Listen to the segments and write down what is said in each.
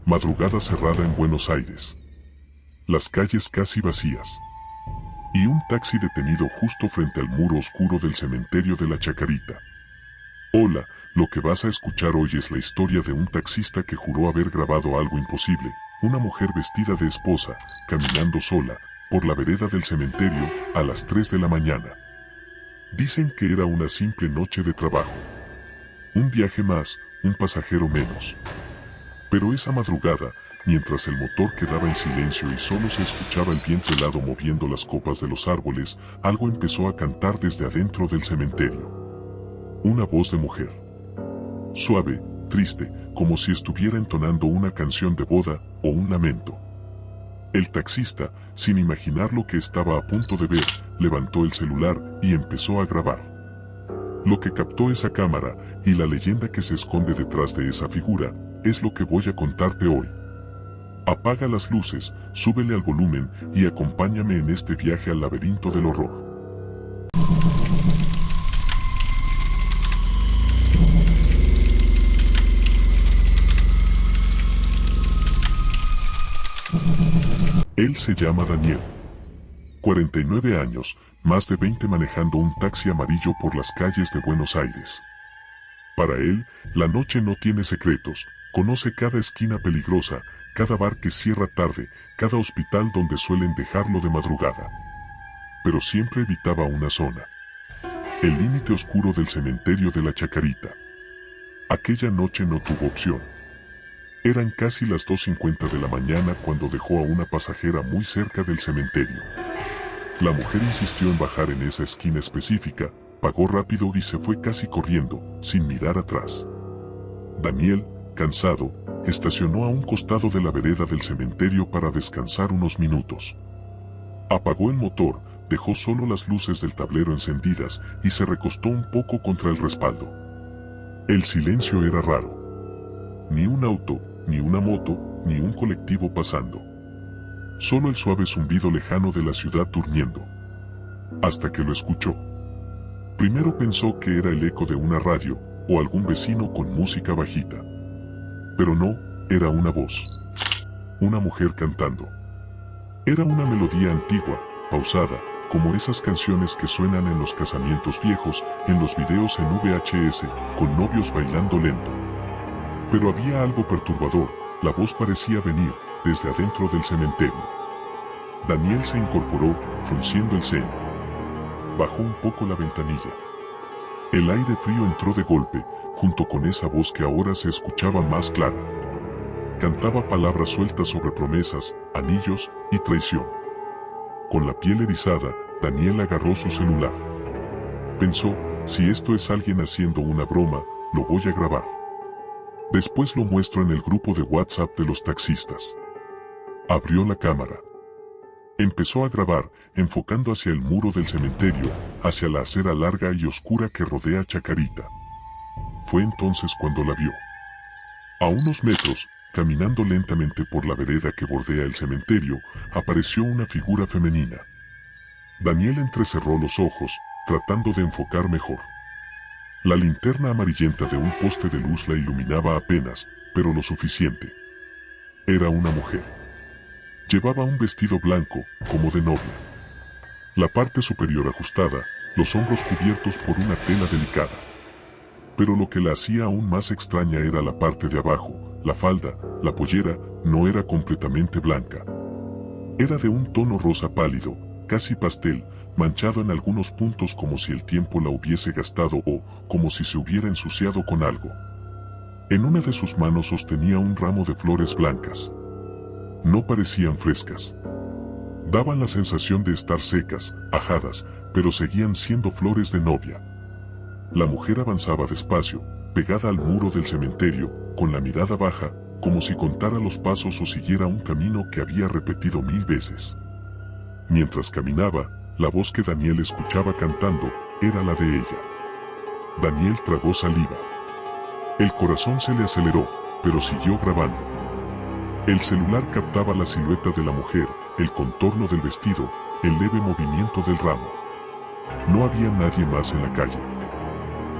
Madrugada cerrada en Buenos Aires. Las calles casi vacías. Y un taxi detenido justo frente al muro oscuro del cementerio de la Chacarita. Hola, lo que vas a escuchar hoy es la historia de un taxista que juró haber grabado algo imposible, una mujer vestida de esposa, caminando sola, por la vereda del cementerio, a las 3 de la mañana. Dicen que era una simple noche de trabajo. Un viaje más, un pasajero menos. Pero esa madrugada, mientras el motor quedaba en silencio y solo se escuchaba el viento helado moviendo las copas de los árboles, algo empezó a cantar desde adentro del cementerio. Una voz de mujer. Suave, triste, como si estuviera entonando una canción de boda o un lamento. El taxista, sin imaginar lo que estaba a punto de ver, levantó el celular y empezó a grabar. Lo que captó esa cámara y la leyenda que se esconde detrás de esa figura es lo que voy a contarte hoy. Apaga las luces, súbele al volumen y acompáñame en este viaje al laberinto del horror. Él se llama Daniel. 49 años, más de 20 manejando un taxi amarillo por las calles de Buenos Aires. Para él, la noche no tiene secretos, conoce cada esquina peligrosa, cada bar que cierra tarde, cada hospital donde suelen dejarlo de madrugada. Pero siempre evitaba una zona. El límite oscuro del cementerio de la Chacarita. Aquella noche no tuvo opción. Eran casi las 2:50 de la mañana cuando dejó a una pasajera muy cerca del cementerio. La mujer insistió en bajar en esa esquina específica, pagó rápido y se fue casi corriendo, sin mirar atrás. Daniel, cansado, estacionó a un costado de la vereda del cementerio para descansar unos minutos. Apagó el motor, dejó solo las luces del tablero encendidas y se recostó un poco contra el respaldo. El silencio era raro. Ni un auto, ni una moto, ni un colectivo pasando. Solo el suave zumbido lejano de la ciudad durmiendo. Hasta que lo escuchó. Primero pensó que era el eco de una radio, o algún vecino con música bajita. Pero no, era una voz. Una mujer cantando. Era una melodía antigua, pausada, como esas canciones que suenan en los casamientos viejos, en los videos en VHS, con novios bailando lento. Pero había algo perturbador, la voz parecía venir desde adentro del cementerio. Daniel se incorporó, frunciendo el ceño. Bajó un poco la ventanilla. El aire frío entró de golpe, junto con esa voz que ahora se escuchaba más clara. Cantaba palabras sueltas sobre promesas, anillos y traición. Con la piel erizada, Daniel agarró su celular. Pensó, si esto es alguien haciendo una broma, lo voy a grabar. Después lo muestro en el grupo de WhatsApp de los taxistas. Abrió la cámara. Empezó a grabar, enfocando hacia el muro del cementerio, hacia la acera larga y oscura que rodea Chacarita. Fue entonces cuando la vio. A unos metros, caminando lentamente por la vereda que bordea el cementerio, apareció una figura femenina. Daniel entrecerró los ojos, tratando de enfocar mejor. La linterna amarillenta de un poste de luz la iluminaba apenas, pero lo suficiente. Era una mujer. Llevaba un vestido blanco, como de novia. La parte superior ajustada, los hombros cubiertos por una tela delicada. Pero lo que la hacía aún más extraña era la parte de abajo, la falda, la pollera, no era completamente blanca. Era de un tono rosa pálido, casi pastel, manchado en algunos puntos como si el tiempo la hubiese gastado o como si se hubiera ensuciado con algo. En una de sus manos sostenía un ramo de flores blancas. No parecían frescas. Daban la sensación de estar secas, ajadas, pero seguían siendo flores de novia. La mujer avanzaba despacio, pegada al muro del cementerio, con la mirada baja, como si contara los pasos o siguiera un camino que había repetido 1000 veces. Mientras caminaba, la voz que Daniel escuchaba cantando era la de ella. Daniel tragó saliva. El corazón se le aceleró, pero siguió grabando. El celular captaba la silueta de la mujer, el contorno del vestido, el leve movimiento del ramo. No había nadie más en la calle.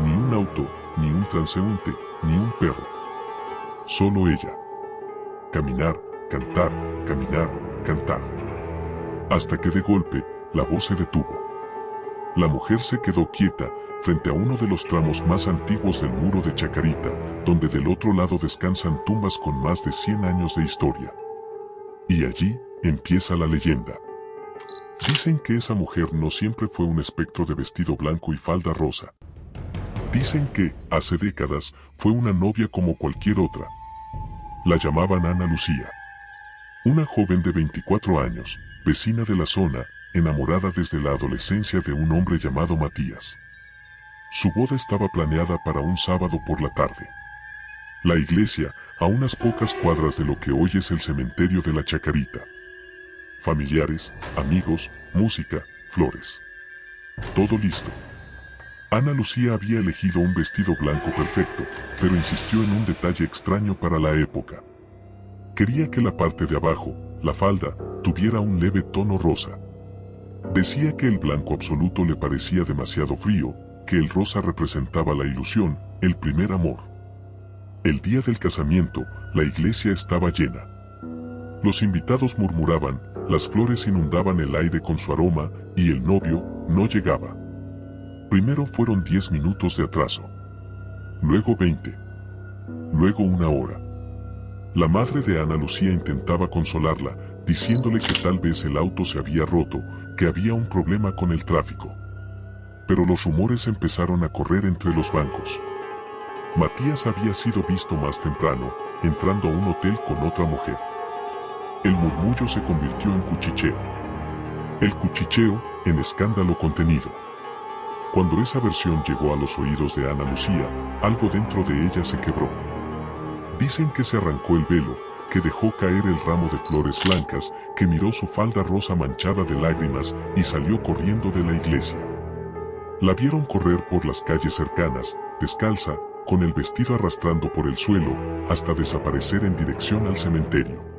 Ni un auto, ni un transeúnte, ni un perro. Solo ella. caminar, cantar, caminar, cantar. Hasta que de golpe, la voz se detuvo. La mujer se quedó quieta frente a uno de los tramos más antiguos del muro de Chacarita, donde del otro lado descansan tumbas con más de 100 años de historia. Y allí empieza la leyenda. Dicen que esa mujer no siempre fue un espectro de vestido blanco y falda rosa. Dicen que, hace décadas, fue una novia como cualquier otra. La llamaban Ana Lucía. Una joven de 24 años, vecina de la zona, enamorada desde la adolescencia de un hombre llamado Matías. Su boda estaba planeada para un sábado por la tarde. La iglesia, a unas pocas cuadras de lo que hoy es el cementerio de la Chacarita. Familiares, amigos, música, flores. Todo listo. Ana Lucía había elegido un vestido blanco perfecto, pero insistió en un detalle extraño para la época. Quería que la parte de abajo, la falda, tuviera un leve tono rosa. Decía que el blanco absoluto le parecía demasiado frío, que el rosa representaba la ilusión, el primer amor. El día del casamiento, la iglesia estaba llena. Los invitados murmuraban, las flores inundaban el aire con su aroma, y el novio no llegaba. Primero fueron 10 minutos de atraso. Luego 20. Luego 1 hora. La madre de Ana Lucía intentaba consolarla, diciéndole que tal vez el auto se había roto, que había un problema con el tráfico. Pero los rumores empezaron a correr entre los bancos. Matías había sido visto más temprano, entrando a un hotel con otra mujer. El murmullo se convirtió en cuchicheo. El cuchicheo, en escándalo contenido. Cuando esa versión llegó a los oídos de Ana Lucía, algo dentro de ella se quebró. Dicen que se arrancó el velo, que dejó caer el ramo de flores blancas, que miró su falda rosa manchada de lágrimas y salió corriendo de la iglesia. La vieron correr por las calles cercanas, descalza, con el vestido arrastrando por el suelo, hasta desaparecer en dirección al cementerio.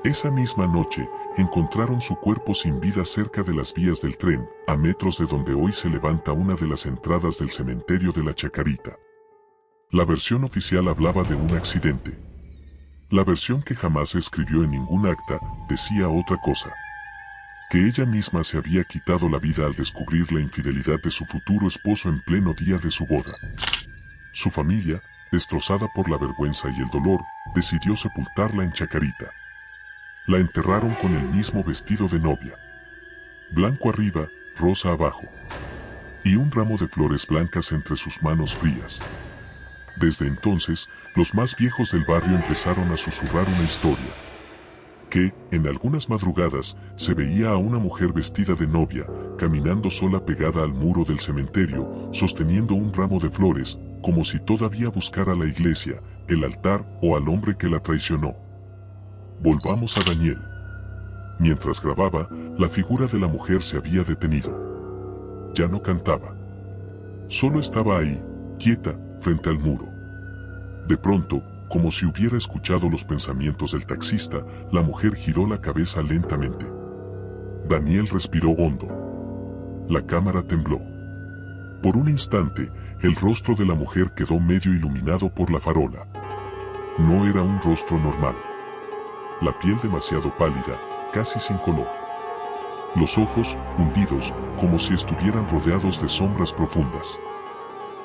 Esa misma noche, encontraron su cuerpo sin vida cerca de las vías del tren, a metros de donde hoy se levanta una de las entradas del cementerio de la Chacarita. La versión oficial hablaba de un accidente. La versión que jamás se escribió en ningún acta, decía otra cosa. Que ella misma se había quitado la vida al descubrir la infidelidad de su futuro esposo en pleno día de su boda. Su familia, destrozada por la vergüenza y el dolor, decidió sepultarla en Chacarita. La enterraron con el mismo vestido de novia. Blanco arriba, rosa abajo. Y un ramo de flores blancas entre sus manos frías. Desde entonces, los más viejos del barrio empezaron a susurrar una historia. Que, en algunas madrugadas, se veía a una mujer vestida de novia, caminando sola pegada al muro del cementerio, sosteniendo un ramo de flores, como si todavía buscara la iglesia, el altar o al hombre que la traicionó. Volvamos a Daniel. Mientras grababa, la figura de la mujer se había detenido. Ya no cantaba. Solo estaba ahí, quieta, frente al muro. De pronto, como si hubiera escuchado los pensamientos del taxista, la mujer giró la cabeza lentamente. Daniel respiró hondo. La cámara tembló. Por un instante, el rostro de la mujer quedó medio iluminado por la farola. No era un rostro normal. La piel demasiado pálida, casi sin color. Los ojos, hundidos, como si estuvieran rodeados de sombras profundas.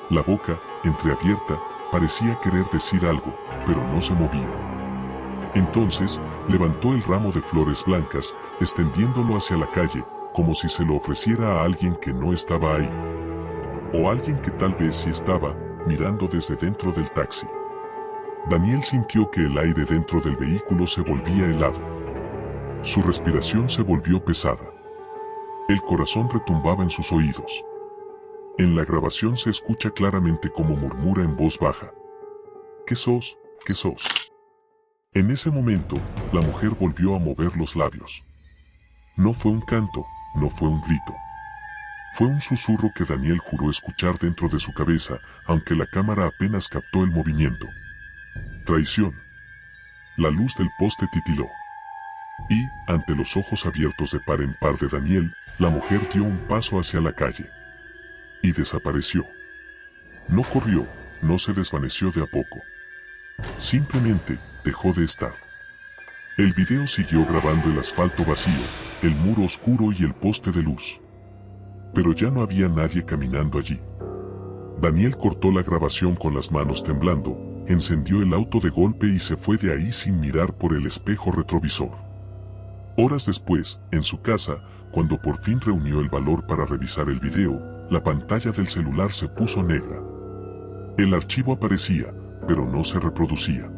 La boca, entreabierta, parecía querer decir algo, pero no se movía. Entonces, levantó el ramo de flores blancas, extendiéndolo hacia la calle, como si se lo ofreciera a alguien que no estaba ahí. O alguien que tal vez sí estaba, mirando desde dentro del taxi. Daniel sintió que el aire dentro del vehículo se volvía helado. Su respiración se volvió pesada. El corazón retumbaba en sus oídos. En la grabación se escucha claramente como murmura en voz baja. ¿Qué sos? ¿Qué sos? En ese momento, la mujer volvió a mover los labios. No fue un canto, no fue un grito. Fue un susurro que Daniel juró escuchar dentro de su cabeza, aunque la cámara apenas captó el movimiento. Traición. La luz del poste titiló. Y, ante los ojos abiertos de par en par de Daniel, la mujer dio un paso hacia la calle. Y desapareció. No corrió, no se desvaneció de a poco. Simplemente, dejó de estar. El video siguió grabando el asfalto vacío, el muro oscuro y el poste de luz. Pero ya no había nadie caminando allí. Daniel cortó la grabación con las manos temblando, encendió el auto de golpe y se fue de ahí sin mirar por el espejo retrovisor. Horas después, en su casa, cuando por fin reunió el valor para revisar el video, la pantalla del celular se puso negra. El archivo aparecía, pero no se reproducía.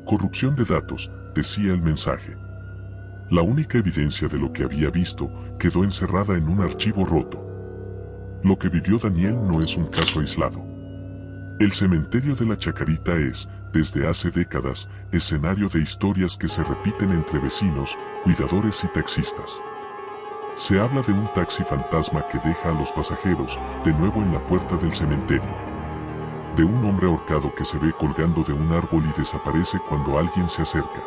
Corrupción de datos, decía el mensaje. La única evidencia de lo que había visto quedó encerrada en un archivo roto. Lo que vivió Daniel no es un caso aislado. El cementerio de la Chacarita es, desde hace décadas, escenario de historias que se repiten entre vecinos, cuidadores y taxistas. Se habla de un taxi fantasma que deja a los pasajeros de nuevo en la puerta del cementerio. De un hombre ahorcado que se ve colgando de un árbol y desaparece cuando alguien se acerca.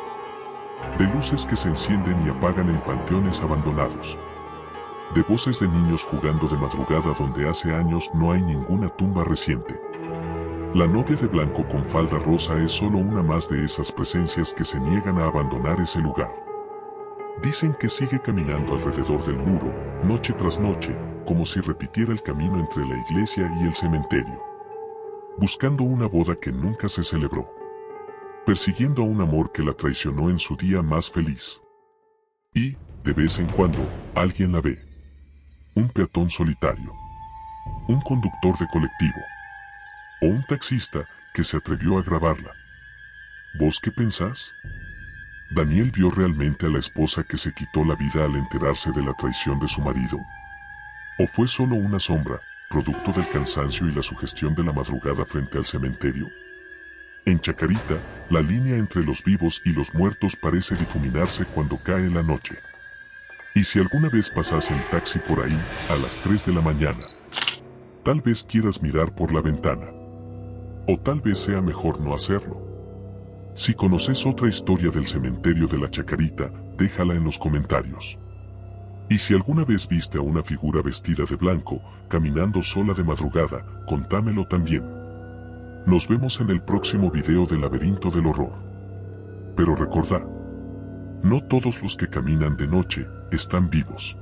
De luces que se encienden y apagan en panteones abandonados. De voces de niños jugando de madrugada donde hace años no hay ninguna tumba reciente. La novia de blanco con falda rosa es solo una más de esas presencias que se niegan a abandonar ese lugar. Dicen que sigue caminando alrededor del muro, noche tras noche, como si repitiera el camino entre la iglesia y el cementerio. Buscando una boda que nunca se celebró. Persiguiendo a un amor que la traicionó en su día más feliz. Y, de vez en cuando, alguien la ve. Un peatón solitario. Un conductor de colectivo. O un taxista que se atrevió a grabarla. ¿Vos qué pensás? ¿Daniel vio realmente a la esposa que se quitó la vida al enterarse de la traición de su marido? ¿O fue solo una sombra, producto del cansancio y la sugestión de la madrugada frente al cementerio? En Chacarita, la línea entre los vivos y los muertos parece difuminarse cuando cae la noche. Y si alguna vez pasas en taxi por ahí, a las 3 de la mañana, tal vez quieras mirar por la ventana. O tal vez sea mejor no hacerlo. Si conoces otra historia del cementerio de la Chacarita, déjala en los comentarios. Y si alguna vez viste a una figura vestida de blanco, caminando sola de madrugada, contámelo también. Nos vemos en el próximo video del Laberinto del Horror. Pero recordá, no todos los que caminan de noche están vivos.